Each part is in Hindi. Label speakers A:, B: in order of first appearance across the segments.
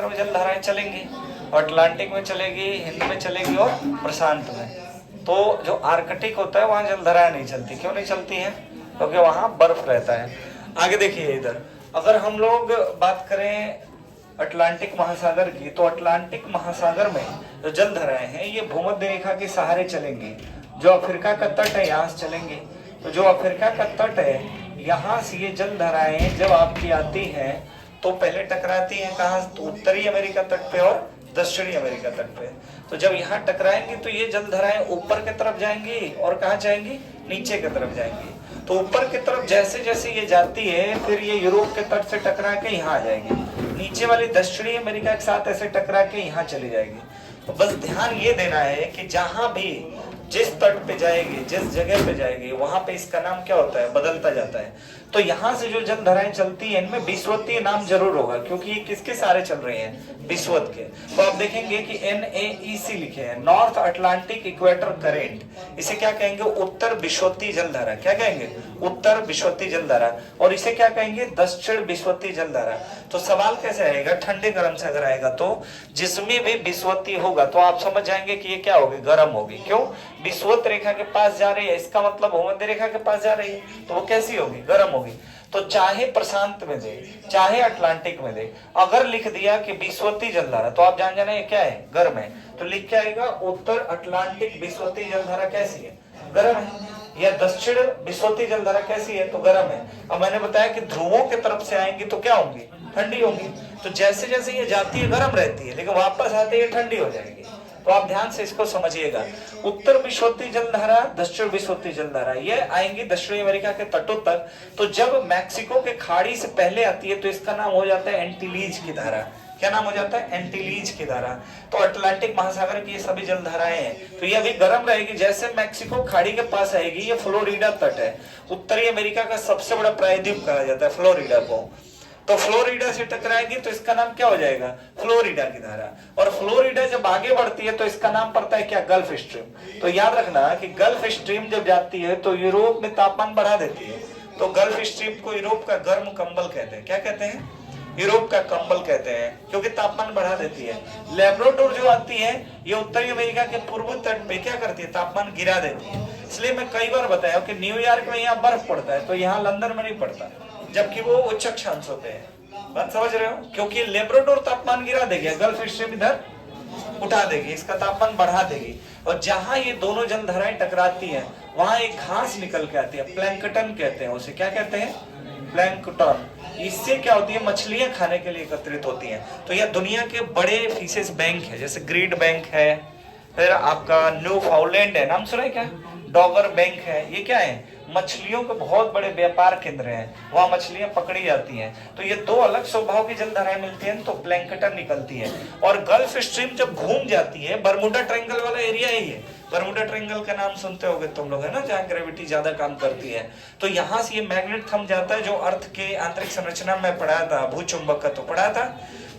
A: में जल धाराएं चलेंगी, और अटलांटिक में चलेगी, हिंद में चलेगी और प्रशांत में। तो जो आर्कटिक होता है वहां जल धाराएं नहीं चलती। क्यों नहीं चलती है? क्योंकि वहां बर्फ रहता है। आगे देखिए इधर, अगर हम लोग बात करें अटलांटिक महासागर की, तो अटलांटिक महासागर में जो जल धाराएं हैं ये भूमध्य रेखा के सहारे चलेंगी। जो अफ्रीका का तट है यहाँ से चलेंगे। तो जो अफ्रीका का तट है यहाँ से ये जल धाराएं जब आपकी आती हैं तो पहले टकराती हैं कहाँ? तो उत्तरी अमेरिका तट पे और दक्षिणी अमेरिका तट पे। तो जब यहाँ टकराएंगी तो ये जल धाराएं ऊपर की तरफ जाएंगी और कहाँ जाएंगी? नीचे की तरफ जाएंगी। तो ऊपर की तरफ जैसे जैसे ये जाती है फिर ये यूरोप के तट से टकरा के यहाँ आ जाएगी, नीचे वाली दक्षिणी अमेरिका के साथ ऐसे टकरा के यहाँ चली जाएगी। तो बस ध्यान ये देना है कि जहां भी जिस तट पे जाएगी, जिस जगह पे जाएगी, वहां पे इसका नाम क्या होता है? बदलता जाता है। तो यहाँ से जो जल धाराएं चलती हैं इनमें विषुवतीय नाम जरूर होगा, क्योंकि ये किसके सहारे चल रही हैं? विषुवत के। तो आप देखेंगे कि NAEC लिखे हैं, नॉर्थ अटलांटिक इक्वेटर करेंट। इसे क्या कहेंगे? उत्तर विषुवतीय जल धारा। क्या कहेंगे? उत्तर विषुवतीय जल धारा। और इसे क्या कहेंगे? दक्षिण विषुवतीय जल धारा। तो सवाल कैसे आएगा? ठंडे गर्म से अगर आएगा तो जिसमें भी विषुवतीय होगा तो आप समझ जाएंगे कि ये क्या होगी? गर्म होगी। क्यों? विषुवत रेखा के पास जा रही है, इसका मतलब भूमध्य रेखा के पास जा रही है, तो वो कैसी होगी? गर्म होगी। तो चाहे प्रशांत में दे चाहे अटलांटिक में दे, अगर लिख दिया कि विषुवतीय जल धारा तो आप जान जाना ये क्या है? गर्म है। तो लिख के आएगा उत्तर अटलांटिक विषुवतीय जल धारा कैसी है? गर्म है। या दक्षिण विषुवतीय जल धारा कैसी है? तो गर्म है। अब मैंने बताया कि ध्रुवों की तरफ से आएंगी तो क्या होंगी? ठंडी होंगी। तो जैसे जैसे ये जाती है गर्म रहती है, लेकिन वापस आते ये ठंडी हो जाएगी। तो आप ध्यान से इसको समझिएगा। उत्तर विषुवतीय जल धारा, दक्षिण विषुवतीय जल धारा, ये आएंगी दक्षिणी अमेरिका के तटों तक। तो जब मैक्सिको के खाड़ी से पहले आती है तो इसका नाम हो जाता है एंटीलीज की धारा। क्या नाम हो जाता है? एंटीलीज की धारा। तो अटलांटिक महासागर की ये सभी जल धाराएं हैं, तो ये अभी गर्म रहेगी। जैसे मैक्सिको खाड़ी के पास आएगी, ये फ्लोरिडा तट है, उत्तरी अमेरिका का सबसे बड़ा प्रायद्वीप कहा जाता है फ्लोरिडा को। तो फ्लोरिडा से टकराएगी तो इसका नाम क्या हो जाएगा? फ्लोरिडा की धारा। और फ्लोरिडा जब आगे बढ़ती है तो इसका नाम पड़ता है क्या? Gulf stream. तो याद रखना कि गल्फ स्ट्रीम जब जाती है तो यूरोप में तापमान बढ़ा देती है। तो गल्फ स्ट्रीम को यूरोप का गर्म कंबल कहते हैं। क्या कहते हैं? यूरोप का कंबल कहते हैं, क्योंकि तापमान बढ़ा देती है। लेब्राडोर जो आती है ये उत्तरी अमेरिका के पूर्वी तट पे क्या करती है? तापमान गिरा देती है। इसलिए मैं कई बार बताया कि न्यूयॉर्क में यहाँ बर्फ पड़ता है तो यहाँ लंदन में नहीं पड़ता, जबकि वो उच्च अक्षांश होते हैं। बात समझ रहे हो? क्योंकि लेब्राडोर तापमान गिरा देगी, गल्फ स्ट्रीम इधर उठा देगी, इसका तापमान बढ़ा देगी। और जहां ये दोनों जल धाराएं टकराती हैं वहां एक घास निकल के आती है, प्लैंकटन कहते हैं उसे। क्या कहते हैं? प्लैंकटन। इससे क्या होती है? मछलियां खाने के लिए एकत्रित होती हैं। तो यह दुनिया के बड़े फिशेस बैंक है, जैसे ग्रीड बैंक है, फिर आपका न्यूफाउंडलैंड है, नाम सुना है क्या? डॉगर बैंक है। ये क्या है? मछलियों के बहुत बड़े व्यापार केंद्र हैं, वहां मछलियां पकड़ी जाती हैं। तो ये दो अलग स्वभाव की जल धाराएं मिलती हैं तो प्लैंकटन निकलती है। और गल्फ स्ट्रीम जब घूम जाती है, बरमूडा ट्रायंगल वाला एरिया ही है। बरमूडा ट्रायंगल का नाम सुनते होगे तुम लोग, है ना, जहाँ ग्रेविटी ज्यादा काम करती है। तो यहाँ से ये मैग्नेट थम जाता है, जो अर्थ के आंतरिक संरचना में पढ़ाया था, भूचुंबक का तो पढ़ाया था।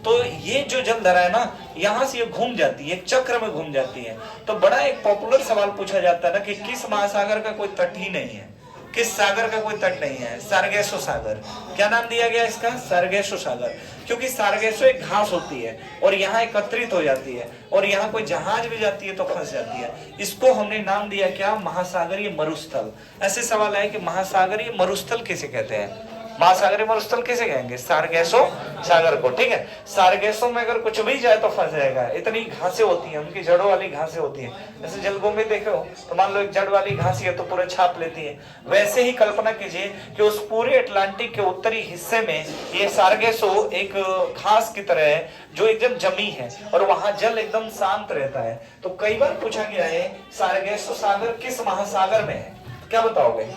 A: तो ये जो जल धारा है ना, यहाँ से ये घूम जाती है, एक चक्र में घूम जाती है। तो बड़ा एक पॉपुलर सवाल पूछा जाता है ना कि किस महासागर का कोई तट ही नहीं है, किस सागर का कोई तट नहीं है? सारगेसो सागर। क्या नाम दिया गया इसका? सारगेसो सागर। क्योंकि सारगेसो एक घास होती है और यहाँ एकत्रित हो जाती है, और यहाँ कोई जहाज भी जाती है तो फंस जाती है। इसको हमने नाम दिया क्या? महासागरीय मरुस्थल। ऐसे सवाल है कि महासागरीय मरुस्थल किसे कहते हैं? महासागरीय मरुस्थल किसे कहेंगे? सारगेसो सागर को। ठीक है, सारगेसो में अगर कुछ भी जाए तो फंस जाएगा। इतनी घासें होती हैं, उनकी जड़ों वाली घासें होती हैं। जैसे जलकुंभी देखे हो तो मान लो एक जड़ वाली घास है तो पूरे छाप लेती है। वैसे ही कल्पना कीजिए कि उस पूरे अटलांटिक के उत्तरी हिस्से में ये सारगेसो एक घास की तरह है जो एकदम जमी है, और वहां जल एकदम शांत रहता है। तो कई बार पूछा गया है सारगेसो सागर किस महासागर में है? क्या बताओगे?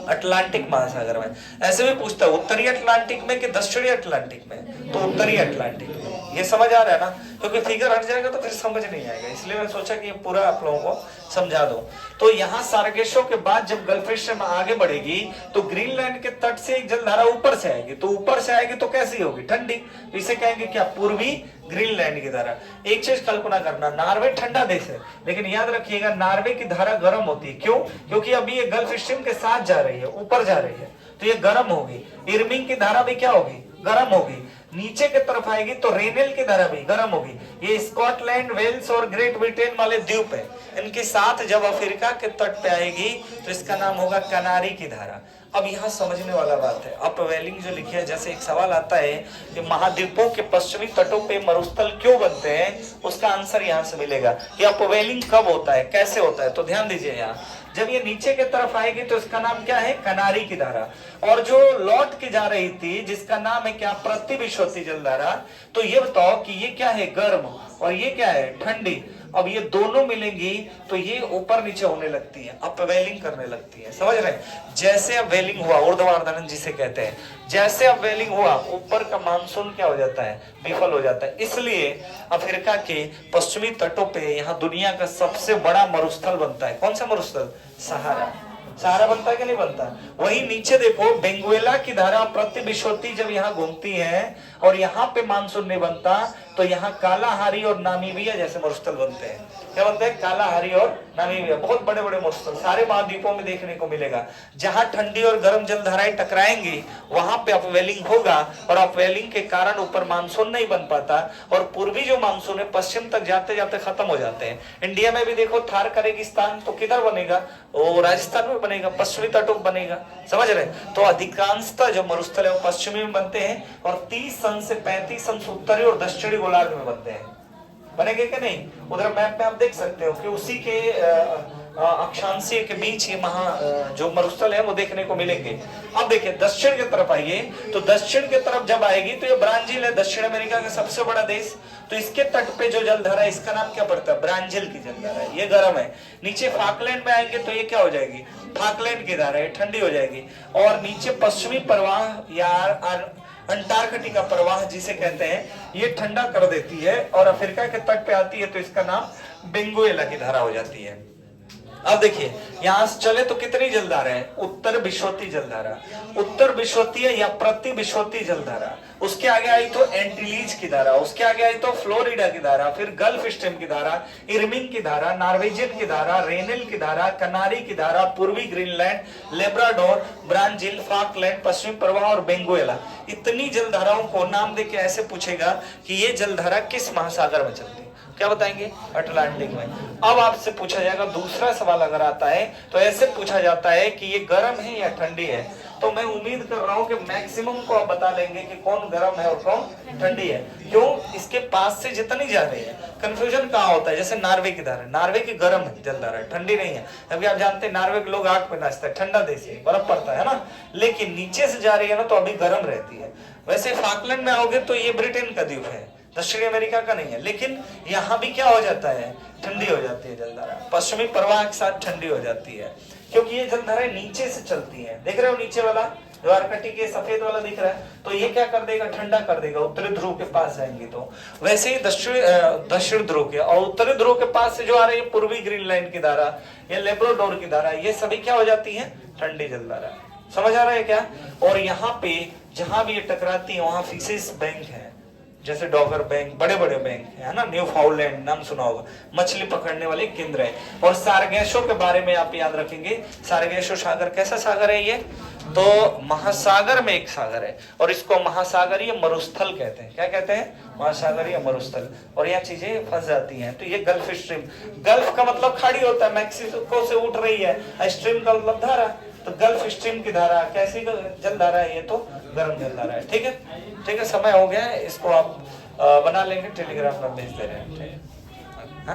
A: अटलांटिक महासागर में। ऐसे भी पूछता है उत्तरी अटलांटिक में कि दक्षिणी अटलांटिक में? तो उत्तरी अटलांटिक में। ये समझ आ रहा है ना? क्योंकि फिगर हट जाएगा तो फिर समझ नहीं आएगा, इसलिए मैं सोचा कि ये पूरा आप लोगों को समझा दूं। तो यहाँ सारगेसो के बाद जब गल्फ स्ट्रीम आगे बढ़ेगी तो ग्रीनलैंड के तट से एक जलधारा ऊपर से आएगी। तो ऊपर से आएगी तो कैसी होगी? ठंडी। इसे कहेंगे क्या? पूर्वी ग्रीनलैंड की धारा। एक चीज कल्पना करना, नॉर्वे ठंडा देश है, लेकिन याद रखिएगा नॉर्वे की धारा गर्म होती है। क्यों? क्योंकि अभी ये गल्फ स्ट्रीम के साथ जा रही है, ऊपर जा रही है, तो ये गर्म होगी। इर्विंग की धारा भी क्या होगी? गर्म होगी। नीचे की तरफ आएगी तो रेनेल की धारा भी गर्म होगी। ये स्कॉटलैंड, वेल्स और ग्रेट ब्रिटेन वाले द्वीप है, इनके साथ जब अफ्रीका के तट पे आएगी तो इसका नाम होगा कनारी की धारा। अब यहाँ समझने वाला बात है, अपवेलिंग जो लिखी है, जैसे एक सवाल आता है कि महाद्वीपों के पश्चिमी तटों पे मरुस्थल क्यों बनते हैं, उसका आंसर यहाँ से मिलेगा कि अपवेलिंग कब होता है, कैसे होता है। तो ध्यान दीजिए, यहाँ जब ये नीचे की तरफ आएगी तो इसका नाम क्या है, कनारी की धारा। और जो लौट के जा रही थी जिसका नाम है क्या, प्रतिविश्वती जलधारा। तो ये बताओ कि ये क्या है, गर्म, और ये क्या है, ठंडी। अब ये दोनों मिलेंगी तो ये ऊपर नीचे होने लगती है, अपवेलिंग करने लगती है। समझ रहे हैं, जैसे अब वेलिंग हुआ, ऊर्ध्वाधरण जिसे कहते हैं, जैसे अब वेलिंग हुआ ऊपर का मानसून क्या हो जाता है, विफल हो जाता है। इसलिए अफ्रीका के पश्चिमी तटों पे यहाँ दुनिया का सबसे बड़ा मरुस्थल बनता है। कौन सा मरुस्थल, सहारा। सहारा बनता है कि नहीं बनता। वही नीचे देखो, बेंगुएला की धारा प्रतिविश्वती जब यहाँ घूमती है और यहाँ पे मानसून नहीं बनता तो यहाँ कालाहारी और नामीबिया जैसे मरुस्थल बनते हैं। क्या बनते हैं, कालाहारी और नामीबिया, बहुत बड़े बड़े मरुस्थल सारे महाद्वीपों में देखने को मिलेगा। जहां ठंडी और गर्म जलधाराएं टकराएंगी वहां पे अपवेलिंग होगा, और अपवेलिंग के कारण ऊपर मानसून नहीं बन पाता, और पूर्वी जो मानसून है पश्चिम तक जाते जाते खत्म हो जाते हैं। इंडिया में भी देखो, थार का रेगिस्तान तो किधर बनेगा, वो राजस्थान में बनेगा, पश्चिमी तटों पर बनेगा। समझ रहे, तो अधिकांशतः जो मरुस्थल है वो पश्चिमी में बनते हैं, और 30 अंश से 35 अंश उत्तरी और दक्षिणी गोलार्ध में बनते हैं। बनेंगे कि नहीं, उधर मैप में आप देख सकते हो कि उसी के अक्षांशीय के बीच ये जो मरुस्थल है वो देखने को मिलेंगे। अब देखिए दक्षिण की तरफ आइए, तो दक्षिण की तरफ जब आएगी तो ये ब्राजील है, दक्षिण अमेरिका का सबसे बड़ा देश। तो इसके तट पे जो जलधारा है इसका नाम क्या पड़ता है, ब्राजील की जलधारा है, ये गर्म है। नीचे फाकलैंड में आएंगे तो ये क्या हो जाएगी, फाकलैंड की धारा है, ठंडी हो जाएगी। और नीचे पश्चिमी प्रवाह या अंटार्कटिका प्रवाह जिसे कहते हैं, ये ठंडा कर देती है और अफ्रीका के तट पे आती है तो इसका नाम बेंगुएला की धारा हो जाती है। अब देखिए यहां से चले तो कितनी जलधारा है, उत्तर विश्वती जलधारा, उत्तर विश्वतीय या प्रति विश्वती जलधारा। उसके आगे आई तो एंटीलीज की धारा, उसके आगे आई तो फ्लोरिडा की धारा, फिर गल्फ स्ट्रीम की धारा, इरमिंग की धारा, नॉर्वेजियन की धारा, रेनेल की धारा, कनारी की धारा, पूर्वी ग्रीनलैंड, लेब्राडोर, ब्राजील, फाकलैंड, पश्चिमी प्रवाह और बेंगुएला। इतनी जलधाराओं को नाम देके ऐसे पूछेगा कि ये जलधारा किस महासागर में चलती है, क्या बताएंगे, अटलांटिक में। अब आपसे पूछा जाएगा दूसरा सवाल अगर आता है तो ऐसे पूछा जाता है कि ये गर्म है या ठंडी है। तो मैं उम्मीद कर रहा हूं कि मैक्सिमम को आप बता लेंगे कि कौन गर्म है और कौन ठंडी है। क्यों, इसके पास से जितनी जा रही है। कंफ्यूजन कहाँ होता है, जैसे नार्वे की धारा, नार्वे की गर्म है जलधारा है, ठंडी नहीं है। अभी आप जानते हैं नार्वे के लोग आग पे नाचते हैं, ठंडा देश है, बर्फ पड़ता है ना, लेकिन नीचे से जा रही है ना तो अभी गर्म रहती है। वैसे फाकलैंड में आओगे तो ये ब्रिटेन का द्वीप है, दक्षिणी अमेरिका का नहीं है, लेकिन यहाँ भी क्या हो जाता है, ठंडी हो जाती है जलधारा, पश्चिमी प्रवाह के साथ ठंडी हो जाती है, क्योंकि ये जलधाराएं नीचे से चलती हैं। देख रहे हो नीचे वाला जो आर्कटिक के सफेद वाला दिख रहा है, तो ये क्या कर देगा, ठंडा कर देगा, उत्तरी ध्रुव के पास जाएंगे तो। वैसे ही दक्षिण ध्रुव के और उत्तरी ध्रुव के पास से जो आ रही है पूर्वी ग्रीनलैंड की धारा या लेब्राडोर की धारा, ये सभी क्या हो जाती है, ठंडी जलधारा। समझ आ रहा है क्या। और यहाँ पे जहां भी ये टकराती है वहां फिशेस बैंक है, जैसे डॉगर बैंक, बड़े बड़े बैंक है ना, न्यू फाउंडलैंड नाम सुना होगा, मछली पकड़ने वाले केंद्र है। और सार्गेसो के बारे में आप याद रखेंगे, सार्गेसो सागर कैसा सागर है, ये तो महासागर में एक सागर है, और इसको महासागरीय मरुस्थल कहते हैं। क्या कहते हैं, महासागरीय मरुस्थल। और यह चीजें फंस जाती हैं। तो ये गल्फ स्ट्रीम, गल्फ का मतलब खाड़ी होता है, मैक्सिको से उठ रही है, स्ट्रीम का मतलब धारा, तो गल्फ स्ट्रीम की धारा कैसी जलधारा है, ये तो गर्म जलधारा है। ठीक है, ठीक है, समय हो गया है, इसको आप बना लेंगे, टेलीग्राम में भेज दे रहे हैं।